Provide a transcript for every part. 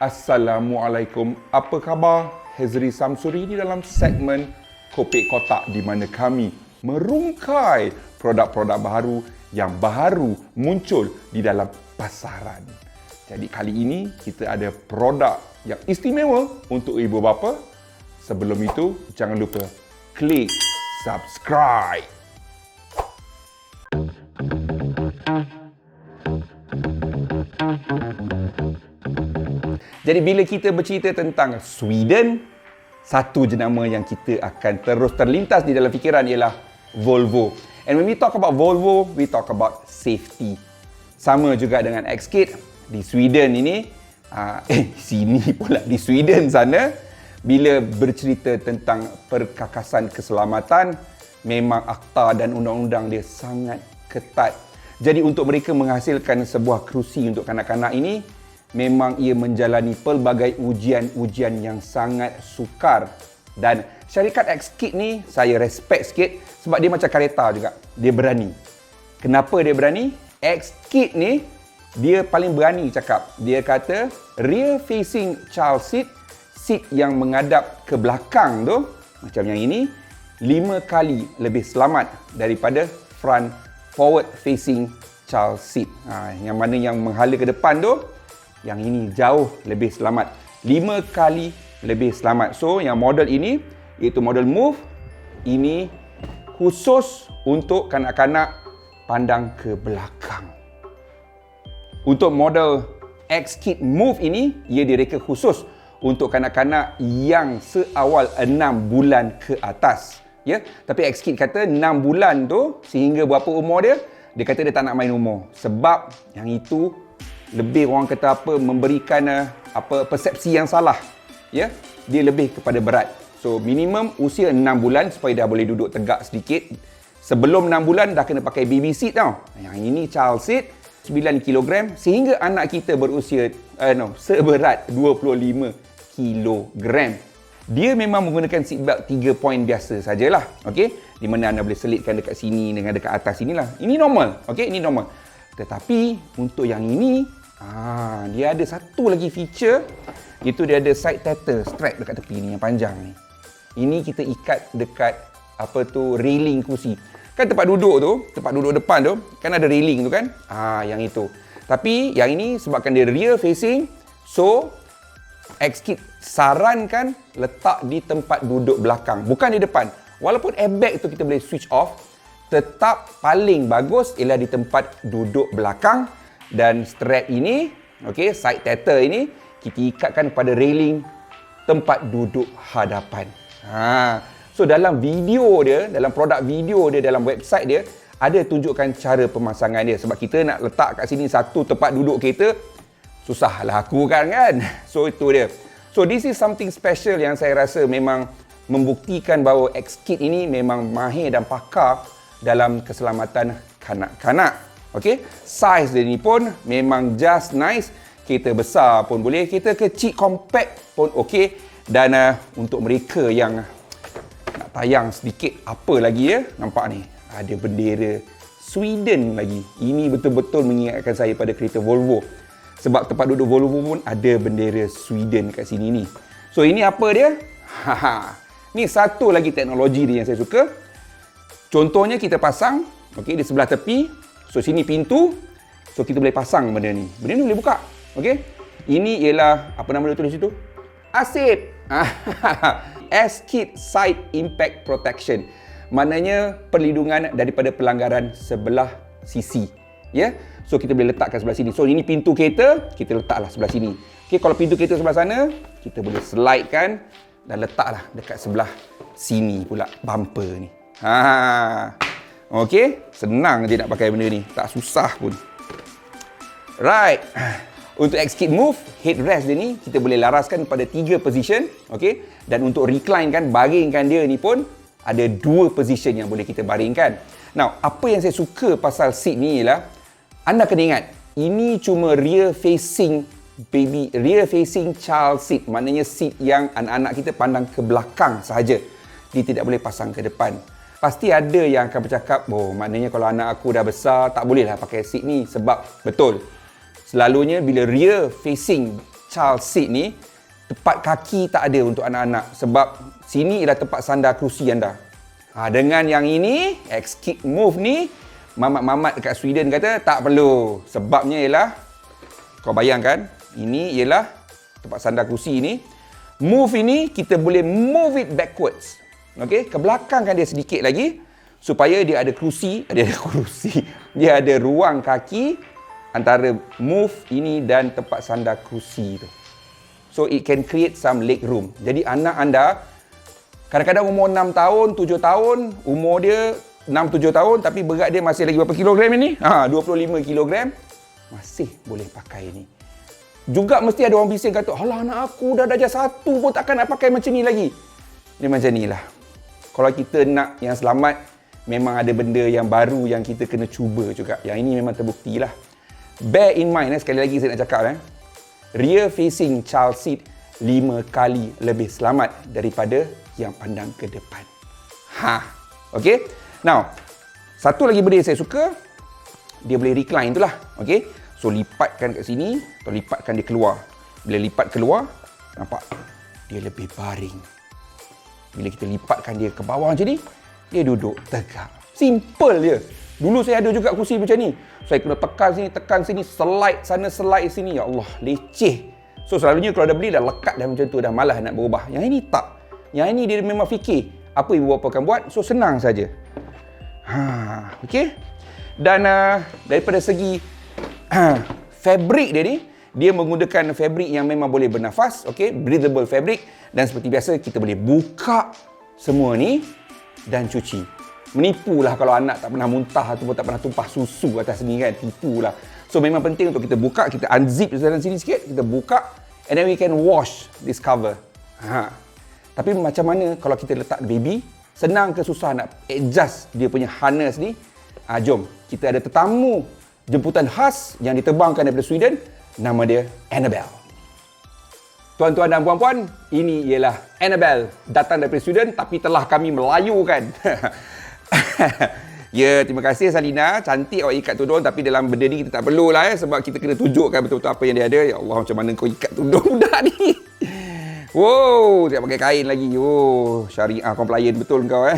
Assalamualaikum. Apa khabar? Hezri Samsuri di dalam segmen Kopek Kotak di mana kami merungkai produk-produk baru yang baru muncul di dalam pasaran. Jadi kali ini kita ada produk yang istimewa untuk ibu bapa. Sebelum itu, jangan lupa klik subscribe. Jadi bila kita bercerita tentang Sweden, satu jenama yang kita akan terus terlintas di dalam fikiran ialah Volvo. And when we talk about Volvo, we talk about safety. Sama juga dengan X-Kit di Sweden ini, sini pula di Sweden sana, bila bercerita tentang perkakasan keselamatan, memang akta dan undang-undang dia sangat ketat. Jadi untuk mereka menghasilkan sebuah kerusi untuk kanak-kanak ini, memang ia menjalani pelbagai ujian-ujian yang sangat sukar. Dan syarikat X-Kit ni saya respect sikit sebab dia macam kereta juga. Dia berani. Kenapa dia berani? X-Kit ni dia paling berani cakap. Dia kata rear facing child seat yang menghadap ke belakang tu macam yang ini 5 kali lebih selamat daripada front forward facing child seat. Yang mana yang menghala ke depan tu, yang ini jauh lebih selamat. 5 kali lebih selamat. So, yang model ini, iaitu model Move, ini khusus untuk kanak-kanak pandang ke belakang. Untuk model X-Kit Move ini, ia direka khusus untuk kanak-kanak yang seawal 6 bulan ke atas. Ya, tapi X-Kit kata 6 bulan tu, sehingga berapa umur dia, dia kata dia tak nak main umur. Sebab yang itu lebih orang kata memberikan persepsi yang salah. Ya, dia lebih kepada berat. So minimum usia 6 bulan supaya dah boleh duduk tegak sedikit. Sebelum 6 bulan dah kena pakai baby seat tau. Yang ini child seat 9 kg sehingga anak kita berusia seberat 25 kg. Dia memang menggunakan seat belt 3 poin biasa sajalah. Okey, di mana anda boleh selitkan dekat sini dengan dekat atas inilah. Ini normal. Okey, ini normal. Tetapi untuk yang ini dia ada satu lagi feature, iaitu dia ada side tether strap dekat tepi ni yang panjang ni. Ini kita ikat dekat railing kursi. Kan tempat duduk depan tu kan ada railing tu kan? Yang itu. Tapi yang ini sebabkan dia rear facing, so X-Kit sarankan letak di tempat duduk belakang, bukan di depan. Walaupun airbag tu kita boleh switch off, tetap paling bagus ialah di tempat duduk belakang. Dan strap ini, side tether ini, kita ikatkan pada railing tempat duduk hadapan. So dalam video dia, dalam produk video dia, dalam website dia, ada tunjukkan cara pemasangan dia. Sebab kita nak letak kat sini satu tempat duduk kereta, susahlah aku kan. So itu dia. So this is something special yang saya rasa memang membuktikan bahawa X-Kit ini memang mahir dan pakar dalam keselamatan kanak-kanak. Size dia ni pun memang just nice. Kereta besar pun boleh, kereta kecil compact pun okey. Dan untuk mereka yang nak tayang sedikit apa lagi nampak ni ada bendera Sweden lagi. Ini betul-betul mengingatkan saya pada kereta Volvo. Sebab tempat duduk Volvo pun ada bendera Sweden kat sini ni. So ini apa dia? Ni satu lagi teknologi dia yang saya suka. Contohnya kita pasang di sebelah tepi. So sini pintu. So kita boleh pasang benda ni. Benda ni boleh buka. Ini ialah apa nama dia tulis situ? Asip. X-Kit Side Impact Protection. Maknanya perlindungan daripada pelanggaran sebelah sisi. So kita boleh letakkan sebelah sini. So ini pintu kereta, kita letaklah sebelah sini. Kalau pintu kereta sebelah sana, kita boleh slidekan dan letaklah dekat sebelah sini pula bumper ni. Senang je nak pakai benda ni. Tak susah pun. Right. Untuk X-Kit Move, headrest dia ni kita boleh laraskan pada 3 position. Dan untuk recline kan, baringkan dia ni pun ada 2 position yang boleh kita baringkan. Now, apa yang saya suka pasal seat ni ialah anda kena ingat, ini cuma rear facing child seat. Maknanya seat yang anak-anak kita pandang ke belakang sahaja. Dia tidak boleh pasang ke depan. Pasti ada yang akan bercakap, maknanya kalau anak aku dah besar, tak bolehlah pakai seat ni. Sebab, betul, selalunya bila rear facing child seat ni, tempat kaki tak ada untuk anak-anak sebab sini ialah tempat sandar kerusi anda. Dengan yang ini, X-Kick Move ni, mamat-mamat dekat Sweden kata tak perlu. Sebabnya ialah, kau bayangkan, ini ialah tempat sandar kerusi ni. Move ini, kita boleh move it backwards. Okey, ke belakangkan dia sedikit lagi supaya dia ada kerusi, dia ada ruang kaki antara move ini dan tempat sandar kerusi tu. So it can create some leg room. Jadi anak anda kadang-kadang umur 6 tahun, 7 tahun, umur dia 6-7 tahun tapi berat dia masih lagi berapa kilogram ini? 25 kilogram. Masih boleh pakai ni. Juga mesti ada orang bising kata, "Alah, anak aku dah darjah 1 pun takkan nak pakai macam ni lagi." Dia macam ni lah. Kalau kita nak yang selamat, memang ada benda yang baru yang kita kena cuba juga. Yang ini memang terbukti lah. Bear in mind, sekali lagi saya nak cakap, rear facing child seat 5 kali lebih selamat daripada yang pandang ke depan. Okay? Now, satu lagi benda yang saya suka, dia boleh recline tu lah. Okay? So, lipatkan kat sini, atau lipatkan dia keluar. Bila lipat keluar, nampak? Dia lebih baring. Bila kita lipatkan dia ke bawah macam ni, dia duduk tegak. Simple je. Dulu saya ada juga kursi macam ni. Saya kena tekan sini, slide sana, slide sini. Ya Allah, leceh. So, selalunya kalau dah beli, dah lekat dah macam tu, dah malas nak berubah. Yang ini tak. Yang ini dia memang fikir apa ibu bapa akan buat. So, senang saja. Okay? Dan daripada segi fabric dia ni, dia menggunakan fabric yang memang boleh bernafas, okay? Breathable fabric. Dan seperti biasa, kita boleh buka semua ni dan cuci. Menipulah kalau anak tak pernah muntah ataupun tak pernah tumpah susu atas ni kan. Tipulah. So memang penting untuk kita buka, kita unzip dalam sini sikit, kita buka and then we can wash this cover. Tapi macam mana kalau kita letak baby? Senang ke susah nak adjust dia punya harness ni? Jom, kita ada tetamu jemputan khas yang diterbangkan daripada Sweden. Nama dia Annabelle. Tuan-tuan dan puan-puan, ini ialah Annabelle. Datang daripada Sweden tapi telah kami melayukan. Ya, terima kasih Salina. Cantik awak ikat tudung tapi dalam benda ni kita tak perlulah sebab kita kena tunjukkan betul-betul apa yang dia ada. Ya Allah, macam mana kau ikat tudung budak ni? Wow, tak pakai kain lagi. Oh, syariah compliant betul kau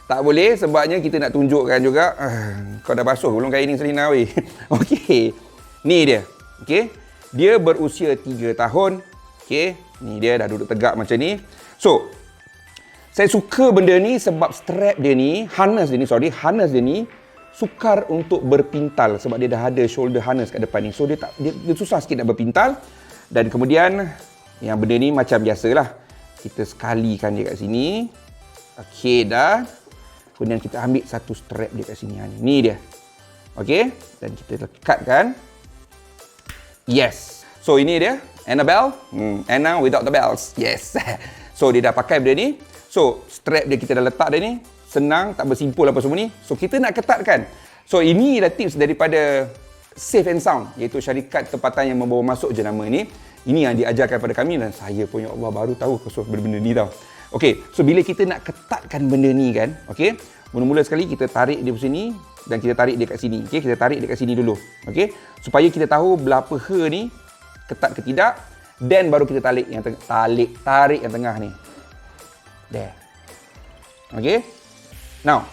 Tak boleh sebabnya kita nak tunjukkan juga. Kau dah basuh belum kain ni Salina weh? Okey. Ni dia. Okey. Dia berusia 3 tahun. Okey. Ni dia dah duduk tegak macam ni. So, saya suka benda ni sebab strap dia ni, harness dia ni sukar untuk berpintal sebab dia dah ada shoulder harness kat depan ni. So dia susah sikit nak berpintal. Dan kemudian yang benda ni macam biasalah. Kita sekalikan dia kat sini. Okey dah. Kemudian kita ambil satu strap dia kat sini. Ni dia. Okey, dan kita lekatkan. Yes. So ini dia Annabelle. Anna without the bells. Yes. So dia dah pakai benda ni. So, strap dia kita dah letak dia ni. Senang, tak bersimpul apa semua ni. So, kita nak ketatkan. So, ini adalah tips daripada Safe and Sound. Iaitu syarikat tempatan yang membawa masuk jenama ni. Ini yang diajarkan pada kami dan saya pun, ya Allah, baru tahu benda-benda ni tau. Okey, so bila kita nak ketatkan benda ni kan. Okey, mula-mula sekali kita tarik dia ke sini. Dan kita tarik dia kat sini. Okey, kita tarik dia kat sini dulu. Okey, supaya kita tahu belah peha ni ketat ke tidak. Then baru kita tarik yang tarik yang tengah ni. There. Okay. Now,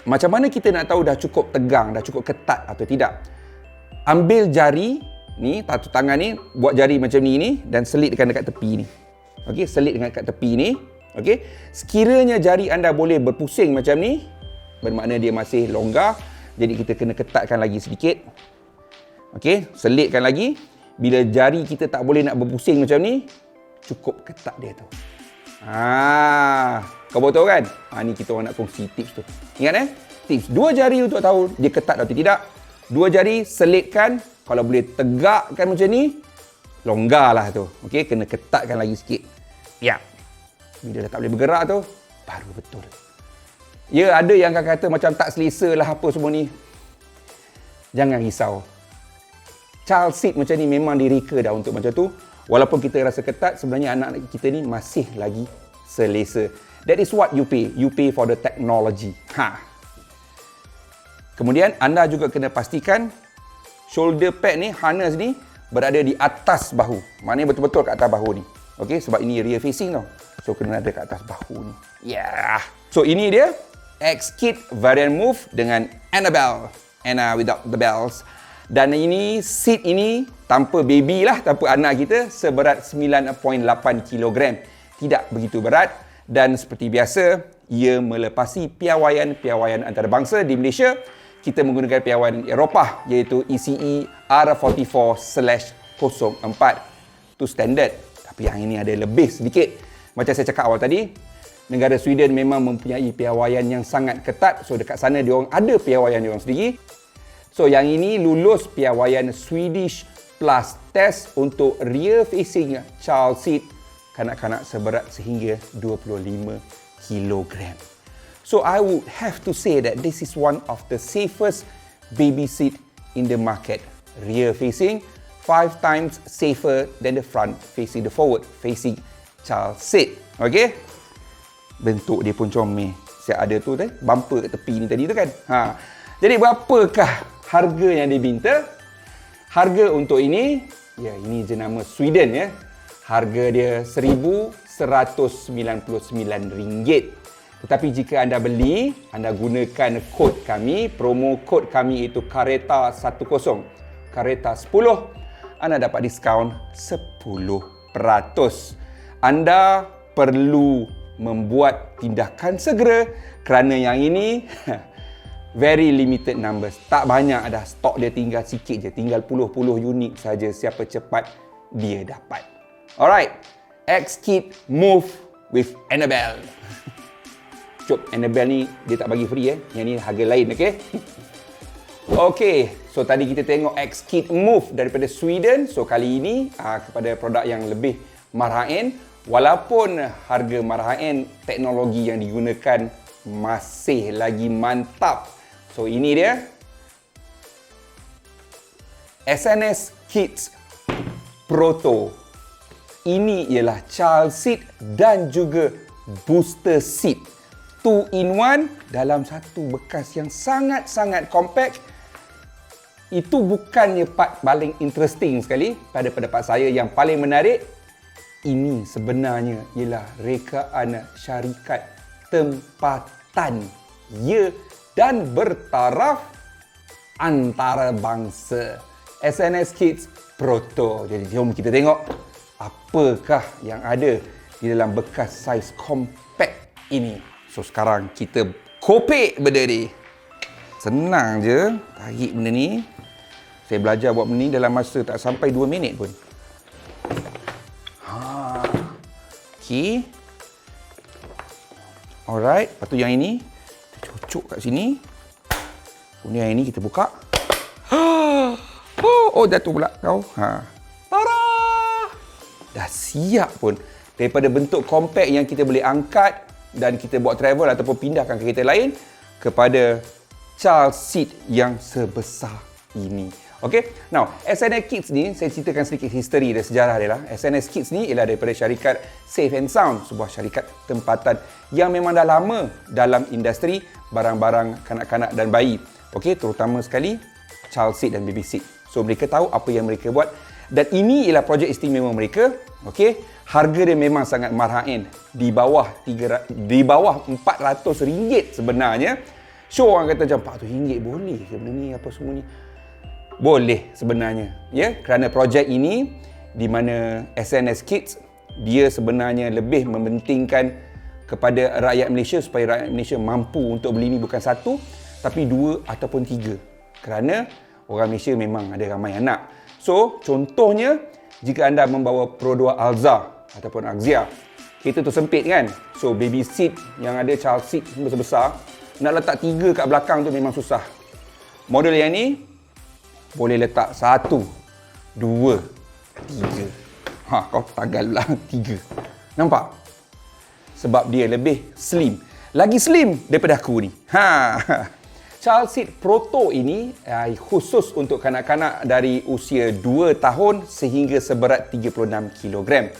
macam mana kita nak tahu dah cukup tegang, dah cukup ketat atau tidak? Ambil jari ni, satu tangan ni, buat jari macam ni dan selitkan dekat tepi ni. Okay, selitkan dekat tepi ni. Okay. Sekiranya jari anda boleh berpusing macam ni, bermakna dia masih longgar. Jadi kita kena ketatkan lagi sedikit. Okay, selitkan lagi. Bila jari kita tak boleh nak berpusing macam ni, cukup ketat dia tu. Kau betul kan? Ni kita orang nak kongsi tips tu. Ingat tips 2 jari untuk tahu dia ketat atau tidak. 2 jari selitkan. Kalau boleh tegakkan macam ni, longgarlah tu. Okey, kena ketatkan lagi sikit. Ya. Bila dah tak boleh bergerak tu, baru betul. Ya, ada yang akan kata macam tak selesa lah apa semua ni. Jangan risau. Child seat macam ni memang direka dah untuk macam tu. Walaupun kita rasa ketat, sebenarnya anak-anak kita ni masih lagi selesa. That is what you pay. You pay for the technology. Kemudian, anda juga kena pastikan shoulder pad ni, harness ni, berada di atas bahu. Maknanya betul-betul kat atas bahu ni. Okey, sebab ini rear facing tau. So, kena ada kat atas bahu ni. Yeah. So, ini dia X-Kit variant move dengan Annabelle. Anna without the bells. Dan ini, seat ini tanpa baby lah, tanpa anak kita, seberat 9.8 kg. Tidak begitu berat. Dan seperti biasa, ia melepasi piawaian antarabangsa di Malaysia. Kita menggunakan piawaian Eropah, iaitu ECE R44/04. Itu standard. Tapi yang ini ada lebih sedikit. Macam saya cakap awal tadi, negara Sweden memang mempunyai piawaian yang sangat ketat. So dekat sana diorang ada piawaian diorang sendiri. So yang ini lulus piawaian Swedish Plus Test untuk rear facing child seat kanak-kanak seberat sehingga 25 kg. So I would have to say that this is one of the safest baby seat in the market. Rear facing, 5 times safer than the front facing, the forward facing child seat. Okay? Bentuk dia pun comel. Saya ada tu bumper kat tepi ni tadi tu kan. Jadi berapakah harga yang diminta? Harga untuk ini, ya ini jenama Sweden ya. Harga dia RM1,199. Tetapi jika anda beli, anda gunakan kod kami, promo kod kami itu KARETA10, KARETA10, anda dapat diskaun 10%. Anda perlu membuat tindakan segera kerana yang ini very limited numbers. Tak banyak dah, stok dia tinggal sikit je, tinggal puluh-puluh unit saja. Siapa cepat dia dapat. Alright, X-Kit Move with Annabelle. Cuk, Annabelle ni dia tak bagi free Yang ni harga lain, okey? Okey, so tadi kita tengok X-Kit Move daripada Sweden. So kali ini kepada produk yang lebih marhaen. Walaupun harga marhaen, teknologi yang digunakan masih lagi mantap. So ini dia SNS Kids Proto. Ini ialah child seat dan juga booster seat. 2-in-1 dalam satu bekas yang sangat-sangat compact. Itu bukannya part paling interesting sekali pada pendapat saya. Yang paling menarik, ini sebenarnya ialah rekaan syarikat tempatan. Ya, dan bertaraf antarabangsa. SNS Kids Proto. Jadi jom kita tengok apakah yang ada di dalam bekas saiz compact ini. So sekarang kita kopek benda ni. Senang je tarik benda ni. Saya belajar buat benda ni dalam masa tak sampai 2 minit pun. Okey. Alright, lepas tu yang ini kita cucuk kat sini. Kemudian yang ini kita buka. Oh, jatuh pula kau. Tada! Dah siap pun. Daripada bentuk compact yang kita boleh angkat dan kita buat travel ataupun pindahkan ke kereta lain kepada child seat yang sebesar ini. Okay, now SNS Kids ni saya ceritakan sedikit history dan sejarah dia lah. SNS Kids ni ialah daripada syarikat Safe and Sound, sebuah syarikat tempatan yang memang dah lama dalam industri barang-barang kanak-kanak dan bayi. Okay, terutama sekali child seat dan baby seat. So mereka tahu apa yang mereka buat dan ini ialah projek istimewa mereka. Okay, harga dia memang sangat marhaen, di bawah RM400 sebenarnya. So orang kata macam RM400 boleh ke benda ni apa semua ni? Boleh sebenarnya, ya, kerana projek ini di mana SNS Kids dia sebenarnya lebih mementingkan kepada rakyat Malaysia supaya rakyat Malaysia mampu untuk beli ini bukan 1 tapi 2 ataupun 3. Kerana orang Malaysia memang ada ramai anak. So contohnya jika anda membawa Pro 2 Alza ataupun Axia, kereta tu sempit kan. So baby seat yang ada child seat besar-besar, nak letak 3 kat belakang tu memang susah. Model yang ni boleh letak 1, 2, 3. Kau tagal pula 3. Nampak? Sebab dia lebih slim. Lagi slim daripada aku ni. Child seat Proto ini khusus untuk kanak-kanak dari usia 2 tahun sehingga seberat 36 kg.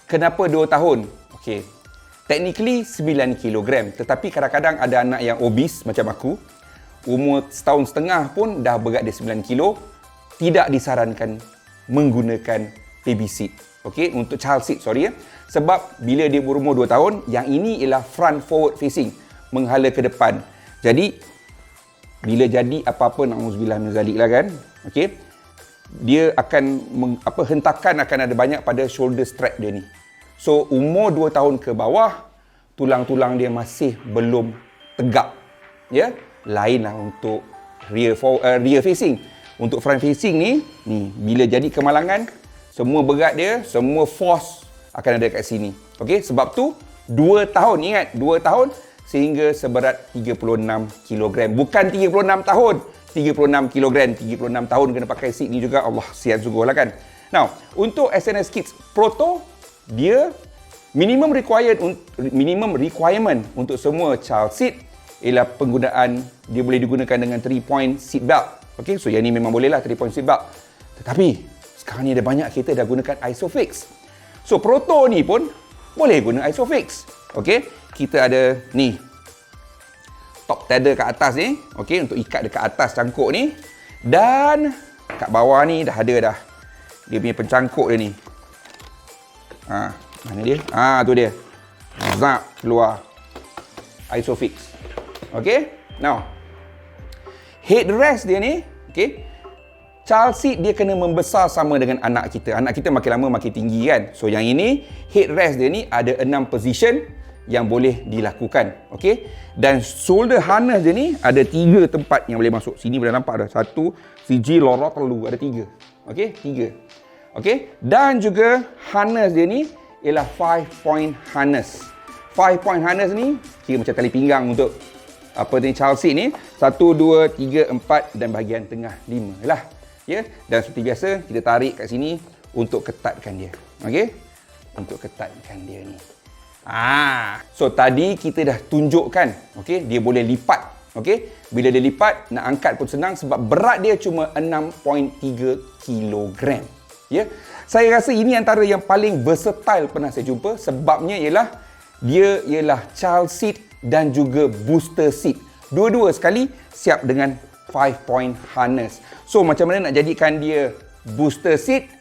Kenapa 2 tahun? Okey. Technically 9 kg, tetapi kadang-kadang ada anak yang obese macam aku. Umur setahun setengah pun dah berat dia 9 kilo. Tidak disarankan menggunakan baby seat. Okey, untuk child seat, sorry ya. Sebab bila dia berumur 2 tahun, yang ini ialah front forward facing, menghala ke depan. Jadi, bila jadi apa-apa, na'udzubillah min zalik lah kan. Okey, dia akan, hentakan akan ada banyak pada shoulder strap dia ni. So, umur 2 tahun ke bawah, tulang-tulang dia masih belum tegak. Ya, lainlah untuk rear facing. Untuk front facing ni, bila jadi kemalangan, semua berat dia, semua force akan ada kat sini. Okey, sebab tu 2 tahun, ingat 2 tahun sehingga seberat 36 kg. Bukan 36 tahun, 36 kg. 36 tahun kena pakai seat ni juga, Allah, sian sungguh lah kan. Now, untuk SNS Kids Proto, dia minimum requirement untuk semua child seat ialah penggunaan, dia boleh digunakan dengan 3-point seat belt. Okey, so yang ni memang boleh lah 3-point seat belt. Tetapi sekarang ni ada banyak kereta dah gunakan ISOFIX. So Proto ni pun boleh guna ISOFIX. Okey, kita ada ni top tether kat atas ni, okey, untuk ikat dekat atas cangkuk ni, dan kat bawah ni dah ada dah dia punya pencangkuk dia ni. Mana dia? Tu dia. Zap, keluar ISOFIX. Okey, now headrest dia ni, okey, child seat dia kena membesar sama dengan anak kita. Anak kita makin lama makin tinggi kan. So yang ini, headrest dia ni ada 6 position yang boleh dilakukan. Okey. Dan shoulder harness dia ni ada 3 tempat yang boleh masuk. Sini boleh nampak ada 1, siji, lorot, telu. Ada 3. Okey, 3. Okey. Dan juga harness dia ni ialah 5-point harness. 5-point harness ni kira macam tali pinggang untuk child seat ni. 1, 2, 3, 4 dan bahagian tengah 5 lah. Ya, dan seperti biasa kita tarik kat sini untuk ketatkan dia. Okey? Untuk ketatkan dia ni. So tadi kita dah tunjukkan, okey, dia boleh lipat. Okey? Bila dia lipat, nak angkat pun senang sebab berat dia cuma 6.3 kg. Ya. Saya rasa ini antara yang paling versatile pernah saya jumpa, sebabnya ialah dia ialah child seat dan juga booster seat. Dua-dua sekali siap dengan 5-point harness. So macam mana nak jadikan dia booster seat?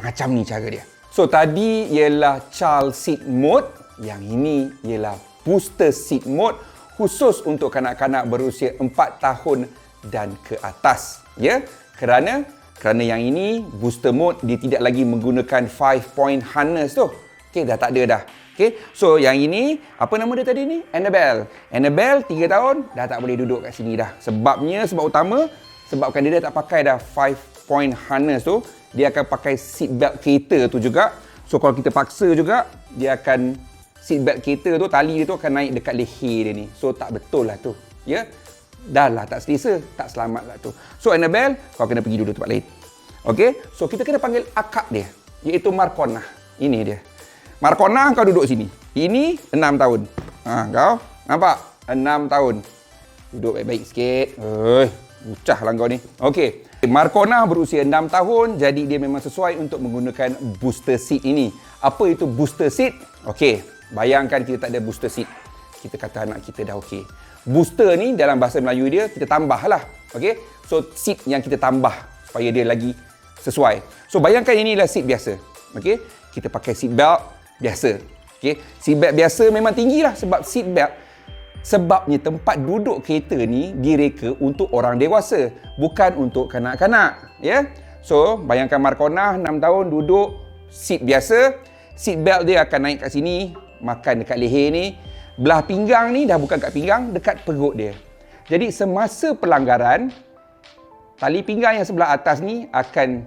Macam ni cara dia. So tadi ialah child seat mode, yang ini ialah booster seat mode khusus untuk kanak-kanak berusia 4 tahun dan ke atas. Ya, kerana yang ini booster mode, dia tidak lagi menggunakan 5-point harness tu. Okey, dah tak ada dah. Okey, so yang ini, apa nama dia tadi ni? Annabelle. Annabelle 3 tahun dah tak boleh duduk kat sini dah. Sebab utama, sebabkan dia dah tak pakai dah 5-point harness tu, dia akan pakai seat belt kereta tu juga. So kalau kita paksa juga, dia akan seat belt kereta tu, tali dia tu akan naik dekat leher dia ni. So tak betul lah tu. Ya, dah lah tak selesa, tak selamat lah tu. So Annabelle, kau kena pergi duduk tempat lain. Okey, so kita kena panggil akak dia, iaitu Markona. Ini dia. Markona, kau duduk sini. Ini 6 tahun. Kau nampak? 6 tahun. Duduk baik-baik sikit. Bucah lah kau ni. Okey. Markona berusia 6 tahun, jadi dia memang sesuai untuk menggunakan booster seat ini. Apa itu booster seat? Okey, bayangkan kita tak ada booster seat. Kita kata anak kita dah okey. Booster ni dalam bahasa Melayu dia, kita tambah lah. Okey. So, seat yang kita tambah supaya dia lagi sesuai. So, bayangkan inilah seat biasa. Okey. Kita pakai seat belt biasa. Okey, seat belt biasa memang tinggilah sebab seat belt, sebabnya tempat duduk kereta ni direka untuk orang dewasa, bukan untuk kanak-kanak, ya. So, bayangkan Markona 6 tahun duduk seat biasa, seat belt dia akan naik kat sini, makan dekat leher ni, belah pinggang ni dah bukan kat pinggang, dekat perut dia. Jadi semasa pelanggaran, tali pinggang yang sebelah atas ni akan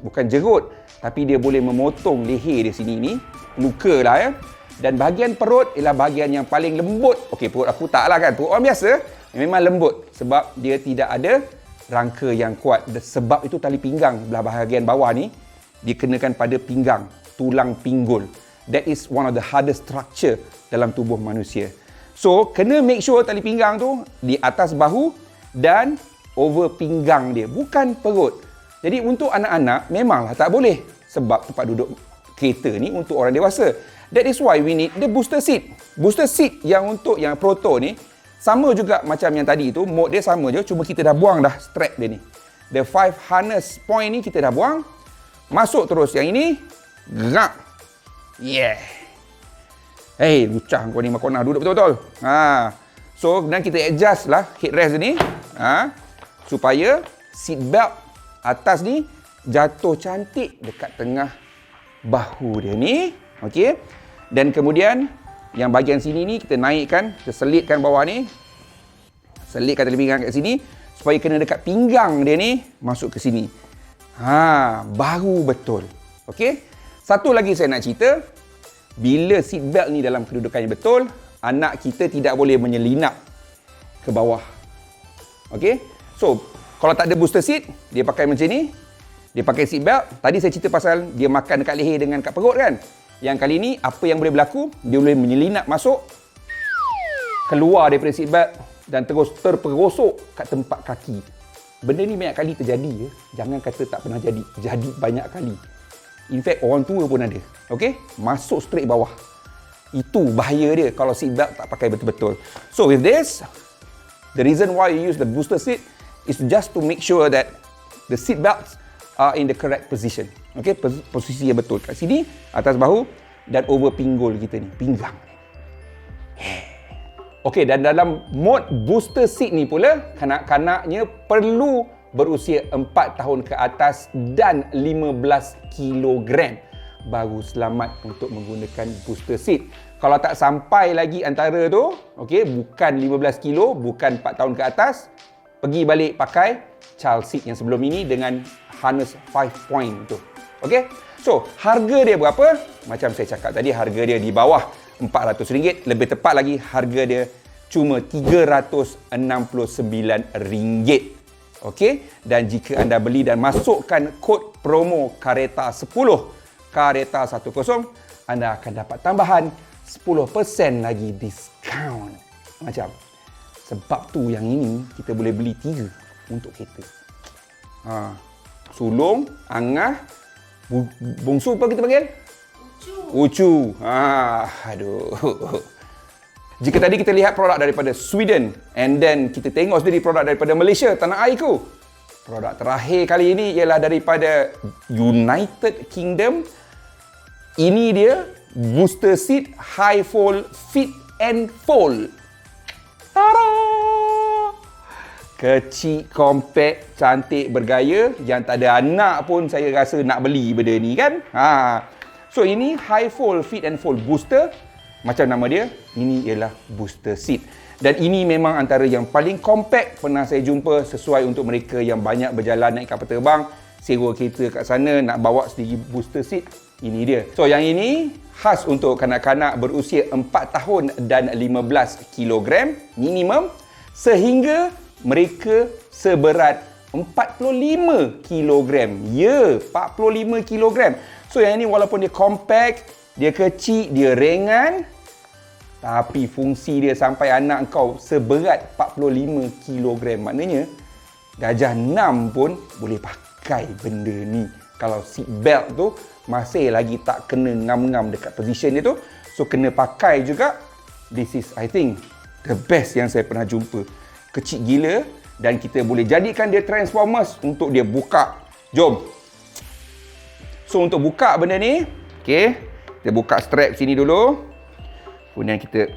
bukan jerut, tapi dia boleh memotong leher di sini ni, luka lah ya. Dan bahagian perut ialah bahagian yang paling lembut. Okey, perut aku tak lah kan. Perut orang biasa memang lembut sebab dia tidak ada rangka yang kuat. Sebab itu tali pinggang belah bahagian bawah ni dikenakan pada pinggang, tulang pinggul. That is one of the hardest structure dalam tubuh manusia. So, kena make sure tali pinggang tu di atas bahu dan over pinggang dia, bukan perut. Jadi untuk anak-anak memanglah tak boleh sebab tempat duduk kereta ni untuk orang dewasa. That is why we need the booster seat. Booster seat yang untuk yang Proto ni sama juga macam yang tadi tu, mode dia sama je, cuma kita dah buang dah strap dia ni. The 5 harness point ni kita dah buang. Masuk terus yang ini. Gerak. Yeah. Hey, lucah kau ni Makona, duduk betul-betul. So, dan kita adjust lah headrest ni. Supaya seat belt atas ni jatuh cantik dekat tengah bahu dia ni. Okey. Dan kemudian yang bahagian sini ni kita naikkan, kita selitkan bawah ni. Selitkan tali pinggang kat sini supaya kena dekat pinggang dia ni masuk ke sini. Baru betul. Okey. Satu lagi saya nak cerita, bila seat belt ni dalam kedudukan yang betul, anak kita tidak boleh menyelinap ke bawah. Okey. So, kalau tak ada booster seat, dia pakai macam ni. Dia pakai seat belt. Tadi saya cerita pasal dia makan dekat leher dengan kat perut kan. Yang kali ni, apa yang boleh berlaku, dia boleh menyelinap masuk, keluar daripada seat belt dan terus terperosok kat tempat kaki. Benda ni banyak kali terjadi ya. Jangan kata tak pernah jadi. Jadi banyak kali. In fact, orang tua pun ada. Okey? Masuk straight bawah. Itu bahaya dia kalau seat belt tak pakai betul-betul. So with this, the reason why you use the booster seat is just to make sure that the seat belts are in the correct position. Okey? Posisi yang betul. Kat sini, atas bahu dan over pinggul kita ni. Pinggang. Okey, dan dalam mode booster seat ni pula, kanak-kanaknya perlu berusia 4 tahun ke atas dan 15 kilogram baru selamat untuk menggunakan booster seat. Kalau tak sampai lagi antara tu, okey, bukan 15 kilo, bukan 4 tahun ke atas, pergi balik pakai child seat yang sebelum ini dengan harness 5 point tu. Okey? So, harga dia berapa? Macam saya cakap tadi, harga dia di bawah RM400. Lebih tepat lagi, harga dia cuma RM369. Okey? Dan jika anda beli dan masukkan kod promo KARETA10, KARETA10, anda akan dapat tambahan 10% lagi diskaun. Macam. Sebab tu yang ini kita boleh beli 3 untuk kereta. Sulung, Angah, bongsu apa kita panggil? Ucu. Aduh. Jika tadi kita lihat produk daripada Sweden and then kita tengok sendiri produk daripada Malaysia, tanah airku. Produk terakhir kali ini ialah daripada United Kingdom. Ini dia booster seat high fall fit and fold. Tada! Kecil, compact, cantik, bergaya. Yang tak ada anak pun saya rasa nak beli benda ni kan. So ini high fall fit and fold booster. Macam nama dia, ini ialah booster seat. Dan ini memang antara yang paling compact pernah saya jumpa, sesuai untuk mereka yang banyak berjalan naik kapal terbang, sewa kereta kat sana, nak bawa sendiri booster seat. Ini dia. So yang ini khas untuk kanak-kanak berusia 4 tahun dan 15 kilogram minimum, sehingga mereka seberat 45 kilogram. Ya, 45 kilogram. So yang ini walaupun dia compact, dia kecil, dia ringan, tapi fungsi dia sampai anak kau seberat 45 kilogram. Maknanya Gajah 6 pun boleh pakai benda ni. Kalau seat belt tu masih lagi tak kena ngam-ngam dekat position dia tu, so kena pakai juga. This is, I think, the best yang saya pernah jumpa. Kecil gila dan kita boleh jadikan dia Transformers untuk dia buka. Jom. So untuk buka benda ni, okey, kita buka strap sini dulu. Kemudian kita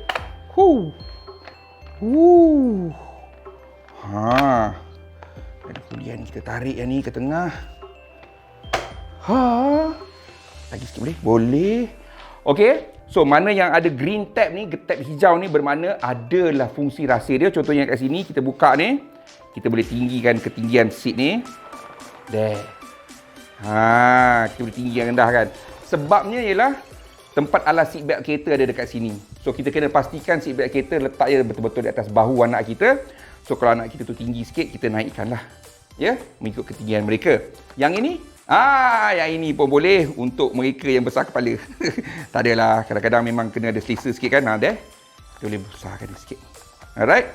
dan kemudian kita tarik yang ni ke tengah. Lagi sikit boleh? Boleh. Okey. So mana yang ada green tab ni, tab hijau ni bermakna adalah fungsi rahsia dia. Contohnya kat sini kita buka ni, kita boleh tinggikan ketinggian seat ni. There. Kita boleh tinggikan rendahkan. Sebabnya ialah tempat alas seat belt kereta ada dekat sini. So kita kena pastikan seat belt kereta letak dia betul-betul di atas bahu anak kita. So kalau anak kita tu tinggi sikit, kita naikkanlah. Ya, mengikut ketinggian mereka. Yang ini, yang ini pun boleh untuk mereka yang besar kepala. Tak adalah, kadang-kadang memang kena ada selesa sikit kan. There. Kita boleh besarkan dia sikit. Alright.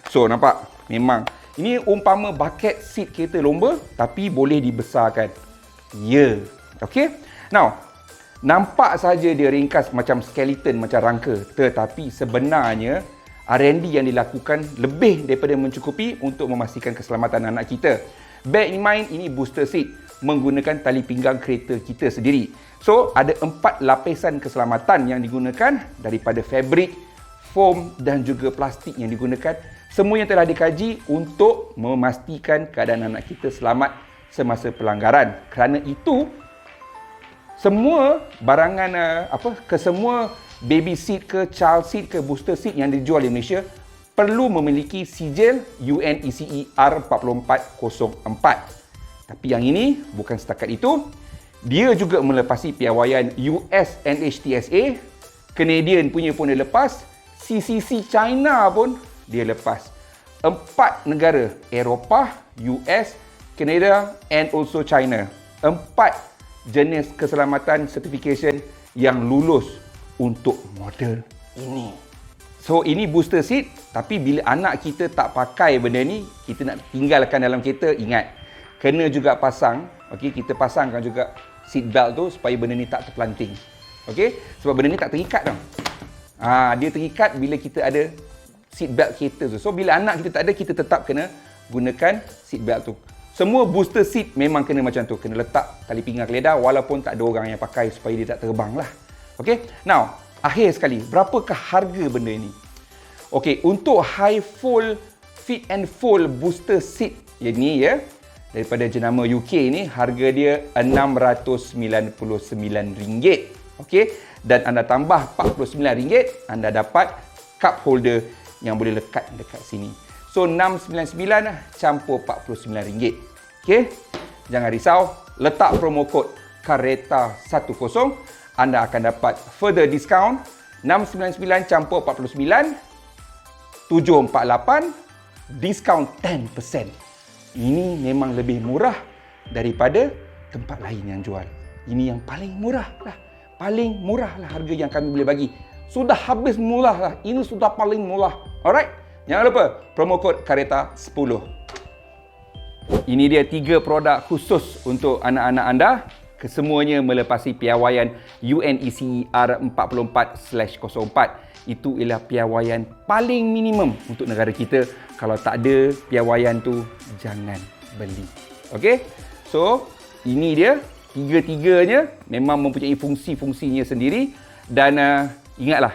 So nampak, memang ini umpama bucket seat kereta lomba, tapi boleh dibesarkan. Ya. Okay. Now, nampak saja dia ringkas macam skeleton, macam rangka. Tetapi sebenarnya R&D yang dilakukan lebih daripada mencukupi untuk memastikan keselamatan anak kita. Bear in mind, ini booster seat. menggunakan tali pinggang kereta kita sendiri. So, ada 4 lapisan keselamatan yang digunakan daripada fabrik, foam dan juga plastik yang digunakan. Semua yang telah dikaji untuk memastikan keadaan anak kita selamat semasa pelanggaran. Kerana itu, semua barangan semua baby seat ke, child seat ke, booster seat yang dijual di Malaysia perlu memiliki sijil UNECE R4404. Tapi yang ini bukan setakat itu, dia juga melepasi piawaian US NHTSA, Canadian punya pun dia lepas, CCC China pun dia lepas. 4 negara, Eropah, US, Canada and also China. 4 jenis keselamatan certification yang lulus untuk model ini. So, ini booster seat, tapi bila anak kita tak pakai benda ni, kita nak tinggalkan dalam kereta, ingat, kena juga pasang, okey, kita pasangkan juga seat belt tu supaya benda ni tak terpelanting. Okey? Sebab benda ni tak terikat tau. Dia terikat bila kita ada seat belt kereta tu. So, bila anak kita tak ada, kita tetap kena gunakan seat belt tu. Semua booster seat memang kena macam tu. Kena letak tali pinggang keledar walaupun tak ada orang yang pakai supaya dia tak terbang lah. Okay? Now, akhir sekali, berapakah harga benda ini? Okay, untuk high fold, fit and fold booster seat yang ni ya, daripada jenama UK ni, harga dia RM699. Okay? Dan anda tambah RM49, anda dapat cup holder yang boleh lekat dekat sini. So, RM699 campur RM49. Okey? Jangan risau, letak promo kod KARETA10, anda akan dapat further discount. RM699 campur RM49, RM748, discount 10%. Ini memang lebih murah daripada tempat lain yang jual. Ini yang paling murah lah. Paling murah lah harga yang kami boleh bagi. Sudah habis murah lah. Ini sudah paling murah. Alright? Jangan lupa, promo kod KARETA10. Ini dia 3 produk khusus untuk anak-anak anda. Kesemuanya melepasi piawaian UNECE R44/04. Itu ialah piawaian paling minimum untuk negara kita. Kalau tak ada piawaian tu, jangan beli. Okey? So, ini dia. Tiga-tiganya memang mempunyai fungsi-fungsinya sendiri. Dan ingatlah,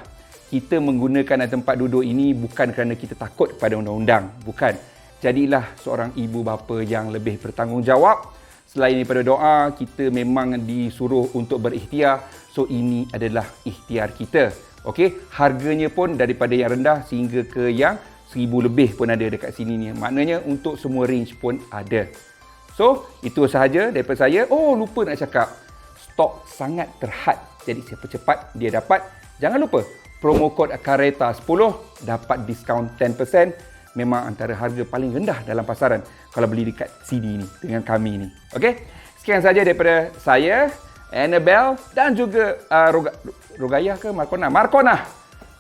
kita menggunakan tempat duduk ini bukan kerana kita takut kepada undang-undang. Bukan. Jadilah seorang ibu bapa yang lebih bertanggungjawab. Selain daripada doa, kita memang disuruh untuk berikhtiar. So, ini adalah ikhtiar kita. Okey, harganya pun daripada yang rendah sehingga ke yang 1000 lebih pun ada dekat sini ni. Maknanya untuk semua range pun ada. So, itu sahaja daripada saya. Oh, lupa nak cakap. Stok sangat terhad. Jadi, siapa cepat dia dapat. Jangan lupa, promo kod KARETA10 dapat diskaun 10%. Memang antara harga paling rendah dalam pasaran kalau beli dekat sini ni dengan kami ni. Okey? Sekian saja daripada saya, Annabelle dan juga Rogayah ke Markona? Markona.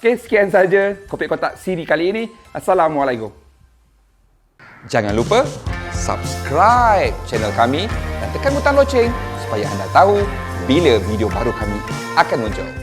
Okey, sekian saja Kopi Kotak siri kali ini. Assalamualaikum. Jangan lupa subscribe channel kami dan tekan butang loceng supaya anda tahu bila video baru kami akan muncul.